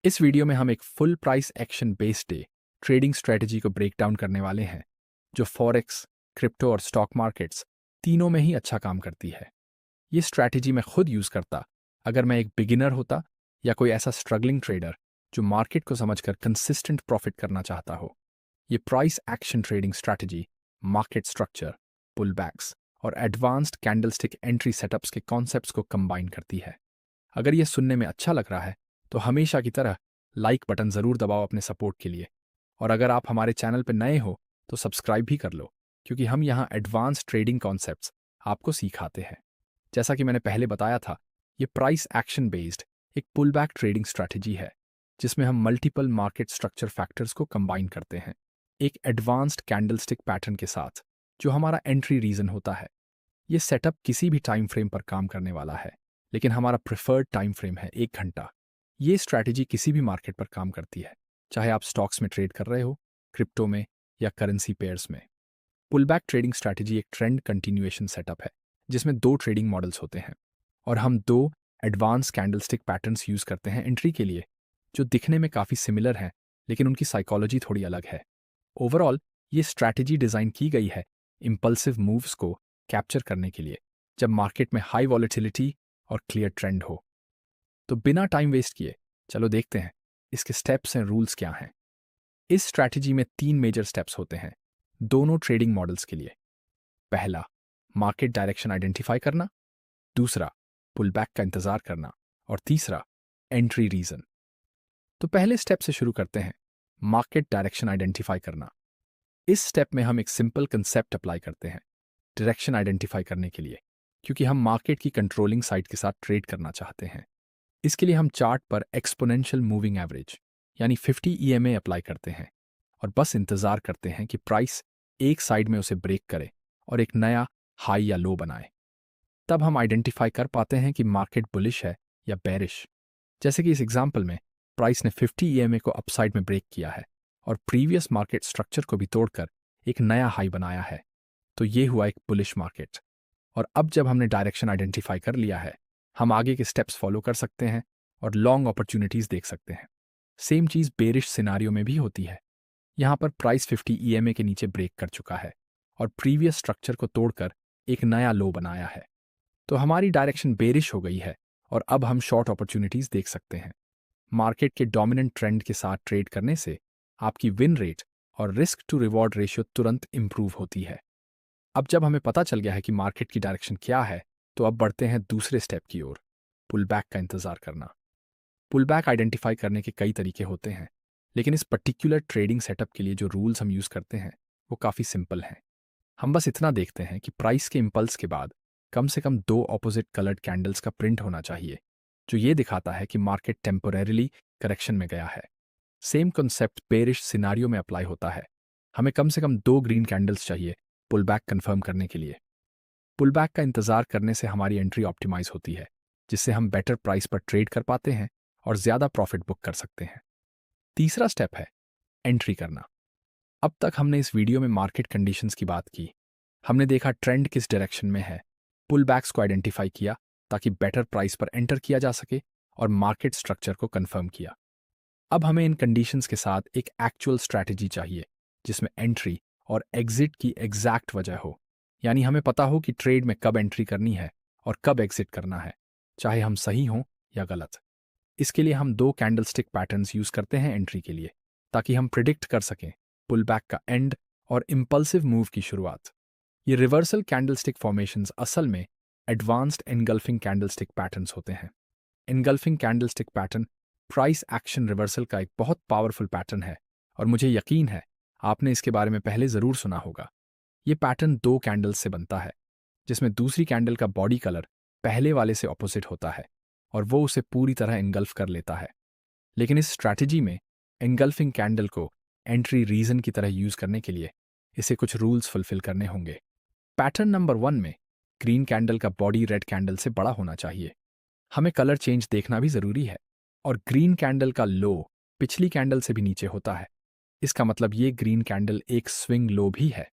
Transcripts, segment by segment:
इस वीडियो में हम एक full price action based day trading strategy को ब्रेक डाउन करने वाले हैं, जो फॉरेक्स, क्रिप्टो और स्टॉक मार्केट्स तीनों में ही अच्छा काम करती है। ये स्ट्रैटेजी मैं खुद यूज़ करता अगर मैं एक बिगिनर होता या कोई ऐसा स्ट्रगलिंग ट्रेडर जो मार्केट को समझकर कंसिस्टेंट प्रॉफिट करना चाहता हो। ये price action trading strategy market structure, pullbacks और एडवांस्ड कैंडलस्टिक एंट्री सेटअप्स के कॉन्सेप्ट्स को कंबाइन करती है। अगर ये सुनने में अच्छा लग रहा है तो हमेशा की तरह लाइक बटन ज़रूर दबाओ अपने सपोर्ट के लिए। और अगर आप हमारे चैनल पर नए हो तो सब्सक्राइब भी कर लो, क्योंकि हम यहाँ एडवांस ट्रेडिंग कॉन्सेप्ट्स आपको सिखाते हैं। जैसा कि मैंने पहले बताया था, ये प्राइस एक्शन बेस्ड एक पुल बैक ट्रेडिंग स्ट्रैटेजी है, जिसमें हम मल्टीपल मार्केट स्ट्रक्चर फैक्टर्स को कंबाइन करते हैं एक एडवांस्ड कैंडलस्टिक पैटर्न के साथ, जो हमारा एंट्री रीजन होता है। ये सेटअप किसी भी टाइम फ्रेम पर काम करने वाला है, लेकिन हमारा प्रेफर्ड टाइम फ्रेम है 1 घंटा। ये स्ट्रैटेजी किसी भी मार्केट पर काम करती है, चाहे आप स्टॉक्स में ट्रेड कर रहे हो, क्रिप्टो में या करेंसी पेयर्स में। पुलबैक ट्रेडिंग स्ट्रैटेजी एक ट्रेंड कंटिन्यूएशन सेटअप है, जिसमें 2 ट्रेडिंग मॉडल्स होते हैं और हम 2 एडवांस कैंडलस्टिक पैटर्न्स यूज करते हैं एंट्री के लिए, जो दिखने में काफ़ी सिमिलर हैं, लेकिन उनकी साइकोलॉजी थोड़ी अलग है। ओवरऑल ये स्ट्रैटेजी डिज़ाइन की गई है इम्पल्सिव मूव्स को कैप्चर करने के लिए, जब मार्केट में हाई वॉलेटिलिटी और क्लियर ट्रेंड हो। तो बिना टाइम वेस्ट किए चलो देखते हैं इसके स्टेप्स एंड रूल्स क्या हैं। इस स्ट्रैटेजी में 3 मेजर स्टेप्स होते हैं दोनों ट्रेडिंग मॉडल्स के लिए। पहला, मार्केट डायरेक्शन आइडेंटिफाई करना। दूसरा, पुल बैक का इंतजार करना। और तीसरा, एंट्री रीजन। तो पहले स्टेप से शुरू करते हैं, मार्केट डायरेक्शन आइडेंटिफाई करना। इस स्टेप में हम एक सिंपल कंसेप्ट अप्लाई करते हैं डायरेक्शन आइडेंटिफाई करने के लिए, क्योंकि हम मार्केट की कंट्रोलिंग साइड के साथ ट्रेड करना चाहते हैं। इसके लिए हम चार्ट पर एक्सपोनेंशियल मूविंग एवरेज यानी 50 EMA अप्लाई करते हैं और बस इंतजार करते हैं कि प्राइस एक साइड में उसे ब्रेक करे और एक नया हाई या लो बनाए। तब हम आइडेंटिफाई कर पाते हैं कि मार्केट बुलिश है या बेरिश। जैसे कि इस एग्जांपल में प्राइस ने 50 EMA को अपसाइड में ब्रेक किया है और प्रीवियस मार्केट स्ट्रक्चर को भी तोड़कर एक नया हाई बनाया है, तो ये हुआ एक बुलिश मार्केट। और अब जब हमने डायरेक्शन आइडेंटिफाई कर लिया है, हम आगे के स्टेप्स फॉलो कर सकते हैं और लॉन्ग अपॉर्चुनिटीज देख सकते हैं। सेम चीज़ बेरिश सिनारियो में भी होती है। यहाँ पर प्राइस 50 EMA के नीचे ब्रेक कर चुका है और प्रीवियस स्ट्रक्चर को तोड़कर एक नया लो बनाया है, तो हमारी डायरेक्शन बेरिश हो गई है और अब हम शॉर्ट अपॉर्चुनिटीज देख सकते हैं। मार्केट के डोमिनेंट ट्रेंड के साथ ट्रेड करने से आपकी विन रेट और रिस्क टू रिवॉर्ड रेशियो तुरंत इंप्रूव होती है। अब जब हमें पता चल गया है कि मार्केट की डायरेक्शन क्या है, तो अब बढ़ते हैं दूसरे स्टेप की ओर, पुल बैक का इंतजार करना। पुल बैक आइडेंटिफाई करने के कई तरीके होते हैं, लेकिन इस पर्टिकुलर ट्रेडिंग सेटअप के लिए जो रूल्स हम यूज़ करते हैं वो काफ़ी सिंपल हैं। हम बस इतना देखते हैं कि प्राइस के इम्पल्स के बाद कम से कम 2 ऑपोजिट कलर्ड कैंडल्स का प्रिंट होना चाहिए, जो ये दिखाता है कि मार्केट टेम्पोरेरीली करेक्शन में गया है। सेम कॉन्सेप्ट बेरिश सिनारियो में अप्लाई होता है। हमें कम से कम 2 ग्रीन कैंडल्स चाहिए पुल बैक कन्फर्म करने के लिए। पुल बैक का इंतजार करने से हमारी एंट्री ऑप्टिमाइज होती है, जिससे हम बेटर प्राइस पर ट्रेड कर पाते हैं और ज़्यादा प्रॉफिट बुक कर सकते हैं। तीसरा स्टेप है एंट्री करना। अब तक हमने इस वीडियो में मार्केट कंडीशंस की बात की। हमने देखा ट्रेंड किस डायरेक्शन में है, पुल बैक्स को आइडेंटिफाई किया ताकि बेटर प्राइस पर एंटर किया जा सके और मार्केट स्ट्रक्चर को कंफर्म किया। अब हमें इन कंडीशंस के साथ एक एक्चुअल स्ट्रैटेजी चाहिए, जिसमें एंट्री और एग्जिट की एग्जैक्ट वजह हो, यानी हमें पता हो कि ट्रेड में कब एंट्री करनी है और कब एग्जिट करना है, चाहे हम सही हों या गलत। इसके लिए हम 2 कैंडलस्टिक पैटर्न्स यूज करते हैं एंट्री के लिए, ताकि हम प्रिडिक्ट कर सकें पुल बैक का एंड और इम्पल्सिव मूव की शुरुआत। ये रिवर्सल कैंडलस्टिक फॉर्मेशंस असल में एडवांस्ड एनगल्फिंग कैंडलस्टिक पैटर्न्स होते हैं। Engulfing candlestick pattern price action reversal का एक बहुत पावरफुल पैटर्न है और मुझे यकीन है आपने इसके बारे में पहले ज़रूर सुना होगा। ये पैटर्न 2 कैंडल्स से बनता है, जिसमें दूसरी कैंडल का बॉडी कलर पहले वाले से ऑपोजिट होता है और वो उसे पूरी तरह एंगल्फ कर लेता है। लेकिन इस स्ट्रैटेजी में एंगल्फिंग कैंडल को एंट्री रीजन की तरह यूज करने के लिए इसे कुछ रूल्स फुलफिल करने होंगे। पैटर्न नंबर 1 में ग्रीन कैंडल का बॉडी रेड कैंडल से बड़ा होना चाहिए। हमें कलर चेंज देखना भी ज़रूरी है, और ग्रीन कैंडल का लो पिछली कैंडल से भी नीचे होता है। इसका मतलब ये ग्रीन कैंडल एक स्विंग लो भी है।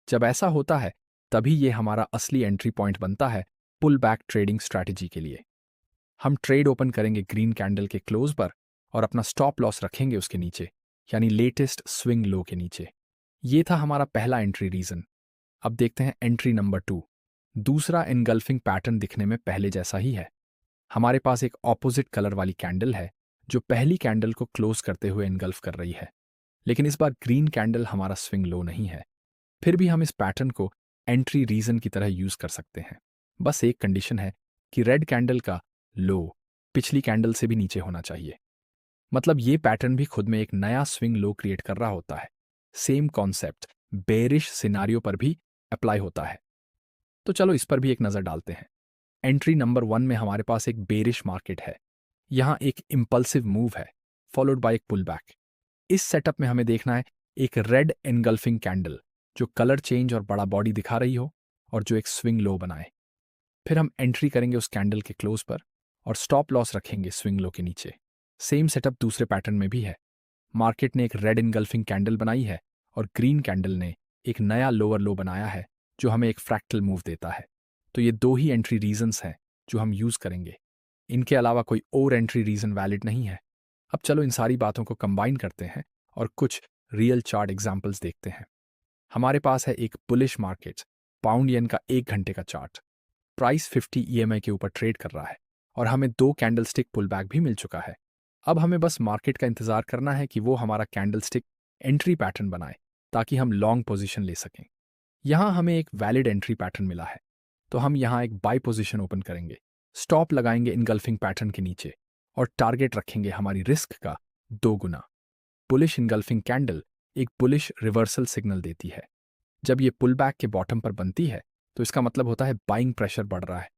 जब ऐसा होता है तभी ये हमारा असली एंट्री पॉइंट बनता है पुल बैक ट्रेडिंग स्ट्रैटेजी के लिए। हम ट्रेड ओपन करेंगे ग्रीन कैंडल के क्लोज पर और अपना स्टॉप लॉस रखेंगे उसके नीचे, यानी लेटेस्ट स्विंग लो के नीचे। ये था हमारा पहला एंट्री रीजन। अब देखते हैं एंट्री नंबर 2। दूसरा इनगल्फिंग पैटर्न दिखने में पहले जैसा ही है। हमारे पास एक ऑपोजिट कलर वाली कैंडल है जो पहली कैंडल को क्लोज करते हुए इनगल्फ कर रही है, लेकिन इस बार ग्रीन कैंडल हमारा स्विंग लो नहीं है। फिर भी हम इस पैटर्न को एंट्री रीजन की तरह यूज कर सकते हैं। बस एक कंडीशन है कि रेड कैंडल का लो पिछली कैंडल से भी नीचे होना चाहिए। मतलब ये पैटर्न भी खुद में एक नया स्विंग लो क्रिएट कर रहा होता है। सेम कॉन्सेप्ट बेरिश सिनारियो पर भी अप्लाई होता है। तो चलो इस पर भी एक नजर डालते हैं। एंट्री नंबर 1 में हमारे पास एक बेरिश मार्केट है। यहां एक इंपल्सिव मूव है फॉलोड बाय एक पुल बैक। इस सेटअप में हमें देखना है एक रेड एनगल्फिंग कैंडल जो कलर चेंज और बड़ा बॉडी दिखा रही हो और जो एक स्विंग लो बनाए। फिर हम एंट्री करेंगे उस कैंडल के क्लोज पर और स्टॉप लॉस रखेंगे स्विंग लो के नीचे। सेम सेटअप दूसरे पैटर्न में भी है। मार्केट ने एक रेड एनगल्फिंग कैंडल बनाई है और ग्रीन कैंडल ने एक नया लोअर लो बनाया है जो हमें एक फ्रैक्टल मूव देता है। तो ये 2 ही एंट्री रीजंस हैं जो हम यूज करेंगे। इनके अलावा कोई और एंट्री रीजन वैलिड नहीं है। अब चलो इन सारी बातों को कंबाइन करते हैं और कुछ रियल चार्ट एग्जांपल्स देखते हैं। हमारे पास है एक बुलिश मार्केट, पाउंड येन का 1 घंटे का चार्ट। प्राइस 50 EMI के ऊपर ट्रेड कर रहा है और हमें 2 कैंडलस्टिक पुल बैक भी मिल चुका है। अब हमें बस मार्केट का इंतजार करना है कि वो हमारा कैंडलस्टिक एंट्री पैटर्न बनाए ताकि हम लॉन्ग पोजीशन ले सकें। यहां हमें एक वैलिड एंट्री पैटर्न मिला है, तो हम यहां एक बाय पोजीशन ओपन करेंगे, स्टॉप लगाएंगे इनगल्फिंग पैटर्न के नीचे और टारगेट रखेंगे हमारी रिस्क का 2 गुना। बुलिश इनगल्फिंग कैंडल एक बुलिश रिवर्सल सिग्नल देती है। जब ये पुल बैक के बॉटम पर बनती है तो इसका मतलब होता है बाइंग प्रेशर बढ़ रहा है।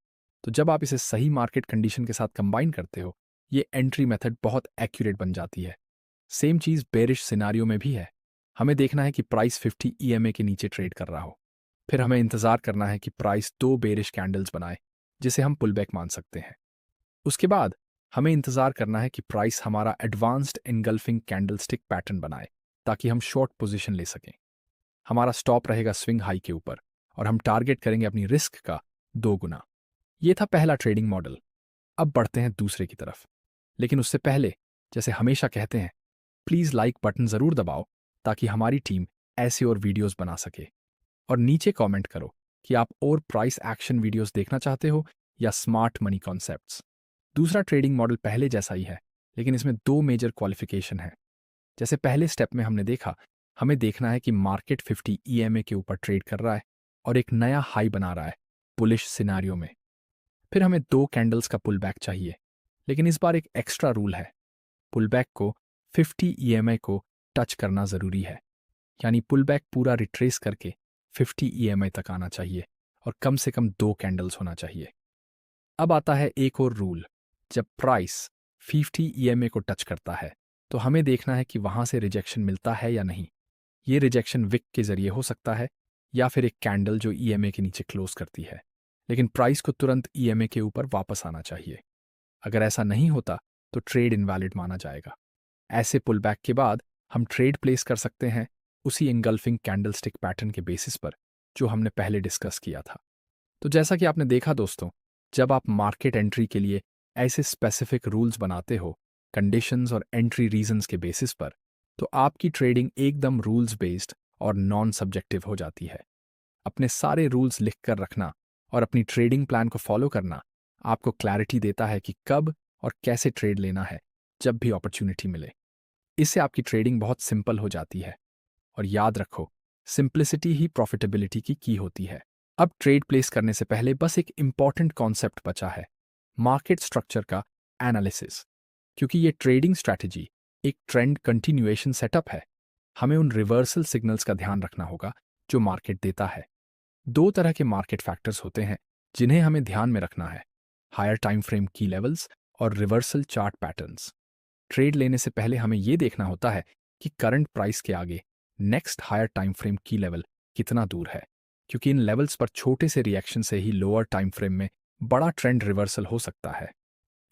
तो जब आप इसे सही मार्केट कंडीशन के साथ कंबाइन करते हो, ये एंट्री मेथड बहुत एक्यूरेट बन जाती है। सेम चीज बेरिश सिनारियो में भी है। हमें देखना है कि प्राइस 50 EMA के नीचे ट्रेड कर रहा हो। फिर हमें इंतजार करना है कि प्राइस 2 बेरिश कैंडल्स बनाए जिसे हम पुल बैक मान सकते हैं। उसके बाद हमें इंतजार करना है कि प्राइस हमारा एडवांस्ड इनगल्फिंग कैंडलस्टिक पैटर्न बनाए ताकि हम शॉर्ट पोजीशन ले सकें। हमारा स्टॉप रहेगा स्विंग हाई के ऊपर और हम टारगेट करेंगे अपनी रिस्क का 2 गुना। ये था पहला ट्रेडिंग मॉडल। अब बढ़ते हैं दूसरे की तरफ, लेकिन उससे पहले जैसे हमेशा कहते हैं, प्लीज लाइक बटन जरूर दबाओ ताकि हमारी टीम ऐसे और वीडियोस बना सके। और नीचे कमेंट करो कि आप और प्राइस एक्शन वीडियोस देखना चाहते हो या स्मार्ट मनी कॉन्सेप्ट्स। दूसरा ट्रेडिंग मॉडल पहले जैसा ही है, लेकिन इसमें 2 मेजर क्वालिफिकेशन है। जैसे पहले स्टेप में हमने देखा, हमें देखना है कि मार्केट 50 EMA के ऊपर ट्रेड कर रहा है और एक नया हाई बना रहा है बुलिश सिनारियो में। फिर हमें 2 कैंडल्स का पुल बैक चाहिए, लेकिन इस बार एक एक्स्ट्रा रूल है। पुल बैक को 50 EMA को टच करना जरूरी है, यानी पुल बैक पूरा रिट्रेस करके 50 EMI तक आना चाहिए और कम से कम 2 कैंडल्स होना चाहिए। अब आता है एक और रूल। जब प्राइस 50 EMA को टच करता है तो हमें देखना है कि वहां से रिजेक्शन मिलता है या नहीं। ये रिजेक्शन विक के जरिए हो सकता है या फिर एक कैंडल जो EMA के नीचे क्लोज करती है, लेकिन प्राइस को तुरंत EMA के ऊपर वापस आना चाहिए। अगर ऐसा नहीं होता तो ट्रेड इनवैलिड माना जाएगा। ऐसे पुल बैक के बाद हम ट्रेड प्लेस कर सकते हैं उसी एनगल्फिंग कैंडलस्टिक पैटर्न के बेसिस पर जो हमने पहले डिस्कस किया था। तो जैसा कि आपने देखा दोस्तों, जब आप मार्केट एंट्री के लिए ऐसे स्पेसिफिक रूल्स बनाते हो कंडीशंस और एंट्री रीजंस के बेसिस पर, तो आपकी ट्रेडिंग एकदम रूल्स बेस्ड और नॉन सब्जेक्टिव हो जाती है। अपने सारे रूल्स लिख कर रखना और अपनी ट्रेडिंग प्लान को फॉलो करना आपको क्लैरिटी देता है कि कब और कैसे ट्रेड लेना है जब भी अपॉर्चुनिटी मिले। इससे आपकी ट्रेडिंग बहुत सिंपल हो जाती है। और याद रखो, सिंप्लिसिटी ही प्रॉफिटेबिलिटी की होती है। अब ट्रेड प्लेस करने से पहले बस एक इंपॉर्टेंट कॉन्सेप्ट बचा है, मार्केट स्ट्रक्चर का एनालिसिस। क्योंकि ये ट्रेडिंग स्ट्रैटेजी एक ट्रेंड कंटिन्यूएशन सेटअप है, हमें उन रिवर्सल सिग्नल्स का ध्यान रखना होगा जो मार्केट देता है। 2 तरह के मार्केट फैक्टर्स होते हैं जिन्हें हमें ध्यान में रखना है, हायर टाइम फ्रेम की लेवल्स और रिवर्सल चार्ट पैटर्न्स। ट्रेड लेने से पहले हमें यह देखना होता है कि करंट प्राइस के आगे नेक्स्ट हायर टाइम फ्रेम की लेवल कितना दूर है, क्योंकि इन लेवल्स पर छोटे से रिएक्शन से ही लोअर टाइम फ्रेम में बड़ा ट्रेंड रिवर्सल हो सकता है।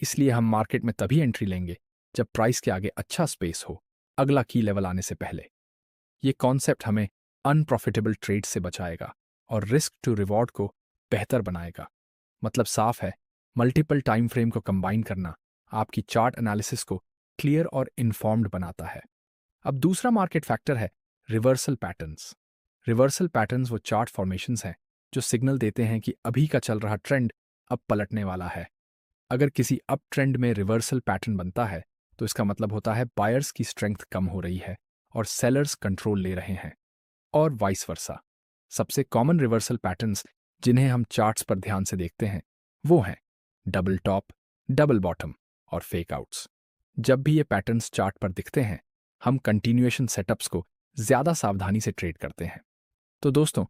इसलिए हम मार्केट में तभी एंट्री लेंगे जब प्राइस के आगे अच्छा स्पेस हो अगला की लेवल आने से पहले। ये कॉन्सेप्ट हमें अनप्रॉफिटेबल ट्रेड से बचाएगा और रिस्क टू रिवॉर्ड को बेहतर बनाएगा। मतलब साफ है, मल्टीपल टाइम फ्रेम को कंबाइन करना आपकी चार्ट एनालिसिस को क्लियर और इन्फॉर्म्ड बनाता है। अब दूसरा मार्केट फैक्टर है रिवर्सल पैटर्न्स। रिवर्सल पैटर्न्स वो चार्ट फॉर्मेशंस हैं जो सिग्नल देते हैं कि अभी का चल रहा ट्रेंड अब पलटने वाला है। अगर किसी अप ट्रेंड में रिवर्सल पैटर्न बनता है तो इसका मतलब होता है बायर्स की स्ट्रेंथ कम हो रही है और सेलर्स कंट्रोल ले रहे हैं, और वाइस वर्सा। सबसे कॉमन रिवर्सल पैटर्न्स जिन्हें हम चार्ट्स पर ध्यान से देखते हैं वो हैं डबल टॉप, डबल बॉटम और फेक आउट्स। जब भी ये पैटर्न्स चार्ट पर दिखते हैं हम कंटिन्यूएशन सेटअप्स को ज्यादा सावधानी से ट्रेड करते हैं। तो दोस्तों,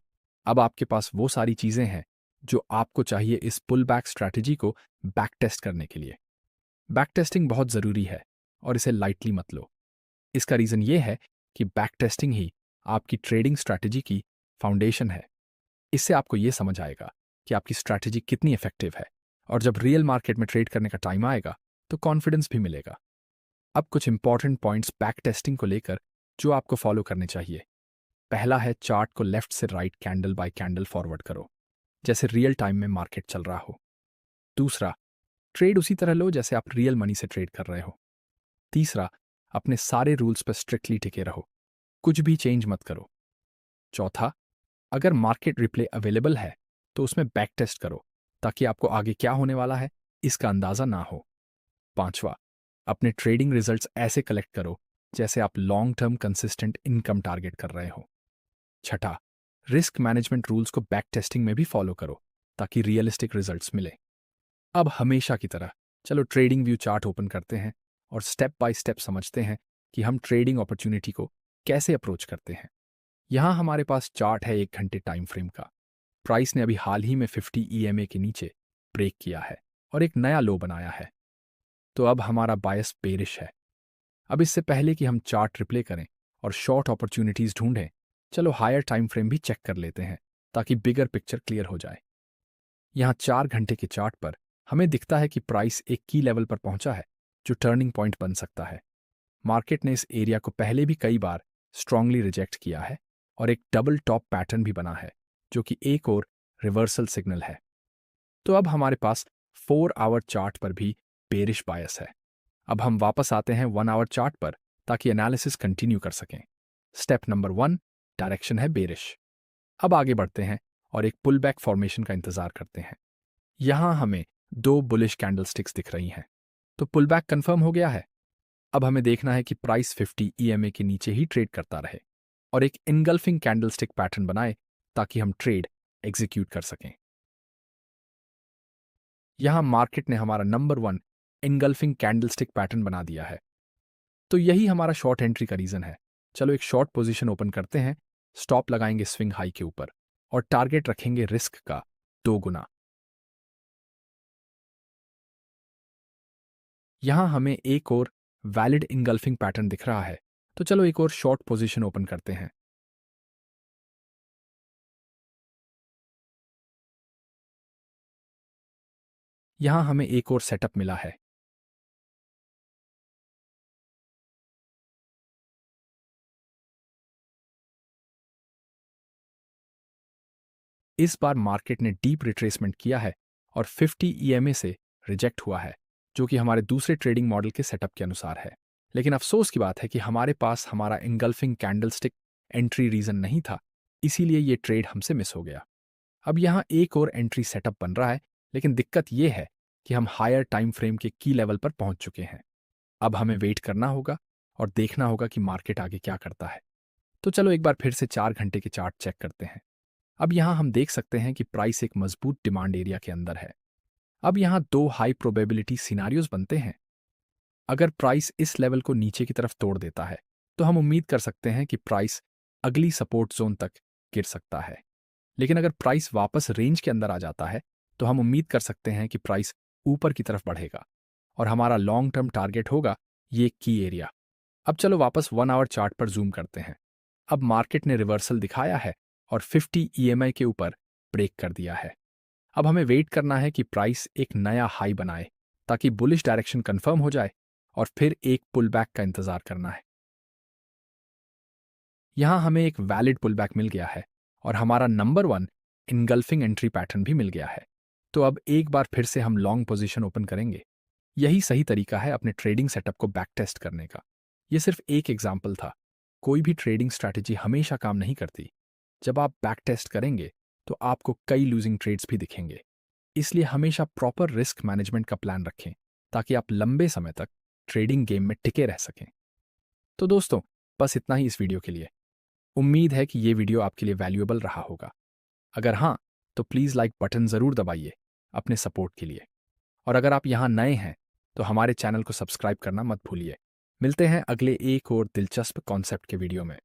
अब आपके पास वो सारी चीजें हैं जो आपको चाहिए इस पुल बैक स्ट्रैटेजी को बैक टेस्ट करने के लिए। बैक टेस्टिंग बहुत ज़रूरी है और इसे लाइटली मत लो। इसका रीज़न ये है कि बैक टेस्टिंग ही आपकी ट्रेडिंग स्ट्रैटेजी की फाउंडेशन है। इससे आपको ये समझ आएगा कि आपकी स्ट्रैटेजी कितनी इफेक्टिव है, और जब रियल मार्केट में ट्रेड करने का टाइम आएगा तो कॉन्फिडेंस भी मिलेगा। अब कुछ इंपॉर्टेंट पॉइंट्स बैक टेस्टिंग को लेकर जो आपको फॉलो करने चाहिए। पहला है चार्ट को लेफ्ट से right candle bye candle forward करो, जैसे रियल टाइम में मार्केट चल रहा हो। दूसरा, ट्रेड उसी तरह लो जैसे आप रियल मनी से ट्रेड कर रहे हो। तीसरा, अपने सारे रूल्स पर स्ट्रिक्टली टिके रहो, कुछ भी चेंज मत करो। चौथा, अगर मार्केट रिप्ले अवेलेबल है तो उसमें बैक टेस्ट करो ताकि आपको आगे क्या होने वाला है इसका अंदाजा ना हो। पांचवा, अपने ट्रेडिंग रिजल्ट्स ऐसे कलेक्ट करो जैसे आप long term consistent income target कर रहे हो। छठा, रिस्क मैनेजमेंट रूल्स को बैक टेस्टिंग में भी फॉलो करो ताकि रियलिस्टिक रिजल्ट्स मिले। अब हमेशा की तरह चलो ट्रेडिंग व्यू चार्ट ओपन करते हैं और स्टेप बाय स्टेप समझते हैं कि हम ट्रेडिंग अपॉर्चुनिटी को कैसे अप्रोच करते हैं। यहाँ हमारे पास चार्ट है 1 घंटे टाइम फ्रेम का। प्राइस ने अभी हाल ही में 50 EMA के नीचे ब्रेक किया है और एक नया लो बनाया है। तो अब हमारा बायस बेरिश है। अब इससे पहले कि हम चार्ट रिप्ले करें और शॉर्ट अपॉर्चुनिटीज ढूंढें, चलो हायर टाइम फ्रेम भी चेक कर लेते हैं ताकि बिगर पिक्चर क्लियर हो जाए। यहाँ 4 घंटे के चार्ट पर हमें दिखता है कि प्राइस एक की लेवल पर पहुंचा है जो टर्निंग पॉइंट बन सकता है। मार्केट ने इस एरिया को पहले भी कई बार स्ट्रांगली रिजेक्ट किया है और एक डबल टॉप पैटर्न भी बना है जो कि एक और रिवर्सल सिग्नल है। तो अब हमारे पास 4 आवर चार्ट पर भी बेरिश बायस है। अब हम वापस आते हैं 1 आवर चार्ट पर ताकि एनालिसिस कंटिन्यू कर सकें। स्टेप नंबर 1, डायरेक्शन है बेरिश। अब आगे बढ़ते हैं और एक पुल बैक फॉर्मेशन का इंतजार करते हैं। यहां हमें 2 बुलिश कैंडलस्टिक्स दिख रही हैं, तो पुल बैक कंफर्म हो गया है। अब हमें देखना है कि प्राइस 50 EMA के नीचे ही ट्रेड करता रहे और एक इनगल्फिंग कैंडलस्टिक पैटर्न बनाए ताकि हम ट्रेड एग्जीक्यूट कर सकें। यहां मार्केट ने हमारा नंबर 1 इनगल्फिंग कैंडलस्टिक पैटर्न बना दिया है, तो यही हमारा शॉर्ट एंट्री का रीजन है। चलो एक शॉर्ट पोजीशन ओपन करते हैं, स्टॉप लगाएंगे स्विंग हाई के ऊपर और टारगेट रखेंगे रिस्क का 2 गुना। यहां हमें एक और वैलिड इनगल्फिंग पैटर्न दिख रहा है, तो चलो एक और शॉर्ट पोजीशन ओपन करते हैं। यहां हमें एक और सेटअप मिला है। इस बार मार्केट ने डीप रिट्रेसमेंट किया है और 50 EMA से रिजेक्ट हुआ है, जो कि हमारे दूसरे ट्रेडिंग मॉडल के सेटअप के अनुसार है। लेकिन अफसोस की बात है कि हमारे पास हमारा इंगल्फिंग कैंडलस्टिक एंट्री रीजन नहीं था, इसीलिए ये ट्रेड हमसे मिस हो गया। अब यहाँ एक और एंट्री सेटअप बन रहा है, लेकिन दिक्कत ये है कि हम हायर टाइम फ्रेम के की लेवल पर पहुंच चुके हैं। अब हमें वेट करना होगा और देखना होगा कि मार्केट आगे क्या करता है। तो चलो एक बार फिर से 4 घंटे के चार्ट चेक करते हैं। अब यहाँ हम देख सकते हैं कि प्राइस एक मजबूत डिमांड एरिया के अंदर है। अब यहाँ 2 हाई प्रोबेबिलिटी सिनारियोज बनते हैं। अगर प्राइस इस लेवल को नीचे की तरफ तोड़ देता है तो हम उम्मीद कर सकते हैं कि प्राइस अगली सपोर्ट जोन तक गिर सकता है। लेकिन अगर प्राइस वापस रेंज के अंदर आ जाता है तो हम उम्मीद कर सकते हैं कि प्राइस ऊपर की तरफ बढ़ेगा और हमारा लॉन्ग टर्म टारगेट होगा ये की एरिया। अब चलो वापस 1 आवर चार्ट पर जूम करते हैं। अब मार्केट ने रिवर्सल दिखाया है और 50 EMA के ऊपर ब्रेक कर दिया है। अब हमें वेट करना है कि प्राइस एक नया हाई बनाए ताकि बुलिश डायरेक्शन कंफर्म हो जाए और फिर एक पुल बैक का इंतजार करना है। यहां हमें एक वैलिड पुल बैक मिल गया है और हमारा नंबर 1 इनगल्फिंग एंट्री पैटर्न भी मिल गया है। तो अब एक बार फिर से हम लॉन्ग पोजीशन ओपन करेंगे यही सही तरीका है अपने ट्रेडिंग सेटअप को बैक टेस्ट करने का। ये सिर्फ एक एग्जाम्पल था। कोई भी ट्रेडिंग स्ट्रैटेजी हमेशा काम नहीं करती। जब आप बैक टेस्ट करेंगे तो आपको कई लूजिंग ट्रेड्स भी दिखेंगे। इसलिए हमेशा प्रॉपर रिस्क मैनेजमेंट का प्लान रखें ताकि आप लंबे समय तक ट्रेडिंग गेम में टिके रह सकें। तो दोस्तों, बस इतना ही इस वीडियो के लिए। उम्मीद है कि ये वीडियो आपके लिए वैल्यूएबल रहा होगा। अगर हाँ, तो प्लीज़ लाइक बटन ज़रूर दबाइए अपने सपोर्ट के लिए। और अगर आप यहाँ नए हैं तो हमारे चैनल को सब्सक्राइब करना मत भूलिए। मिलते हैं अगले एक और दिलचस्प कॉन्सेप्ट के वीडियो में।